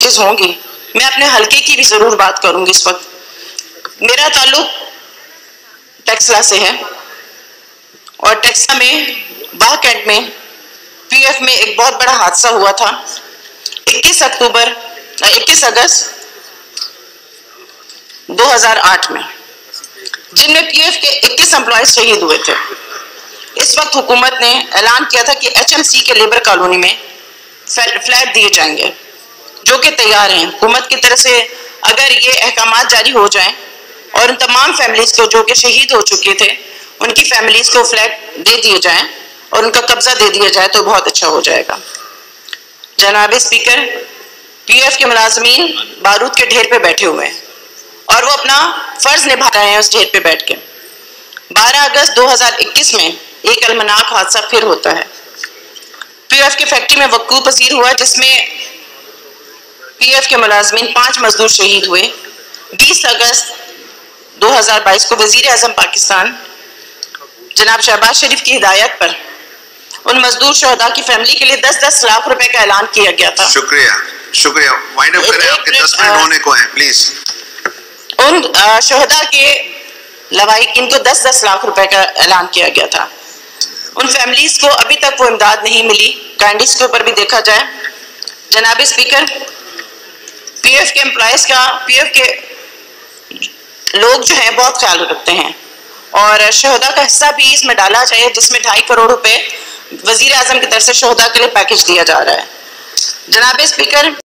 Postage होंगी, मैं अपने हल्के की भी ज़रूर बात करूंगी। इस वक्त मेरा ताल्लुक टेक्सला से है और टेक्सला में बाह कैंट में पीएफ में एक बहुत बड़ा हादसा हुआ था 21 अगस्त 2008 में, जिनमें पीएफ के 21 एम्प्लॉयज शहीद हुए थे। इस वक्त हुकूमत ने ऐलान किया था कि एचएमसी के लेबर कॉलोनी में फ्लैट दिए जाएंगे, जो कि तैयार हैं। हुकूमत की तरफ से अगर ये अहकामात जारी हो जाएं और उन तमाम फैमिलीज को जो कि शहीद हो चुके थे, उनकी फैमिलीज को फ्लैट दे दिए जाएं और उनका कब्जा दे दिया जाए तो बहुत अच्छा हो जाएगा। जनाब स्पीकर, पीएफ के मुलाजमीन बारूद के ढेर पे बैठे हुए हैं और वो अपना फर्ज निभा रहे हैं उस ढेर पे बैठ के। 12 अगस्त 2021 में एक अलमनाक हादसा फिर होता है। पीएफ के फैक्ट्री में वक़ूअ पजीर हुआ, जिसमें पीएफ के मुलाजमीन 5 मजदूर शहीद हुए। 20 अगस्त 2022 को वजीर आज़म पाकिस्तान जनाब शहबाज शरीफ की हिदायत पर उन मजदूर शहदा की फैमिली के लिए 10-10 लाख रुपए का ऐलान किया गया था। शुक्रिया वाइंड अप करें, आपके 10 मिनट होने को हैं, प्लीज। उन शहदा के लवाहिकीन को 10-10 लाख रुपए का ऐलान किया गया था। उन फैमिलीज को अभी तक वो इमदाद नहीं मिली। कैंडीज के ऊपर भी देखा जाए। जनाब स्पीकर, पीएफ के एम्प्लॉयज का, पीएफ के लोग जो हैं बहुत ख्याल रखते हैं और शहदा का हिस्सा भी इसमें डाला जाए, जिसमें 2.5 करोड़ रुपए वजीर आजम की तरफ से शहदा के लिए पैकेज दिया जा रहा है। जनाब स्पीकर,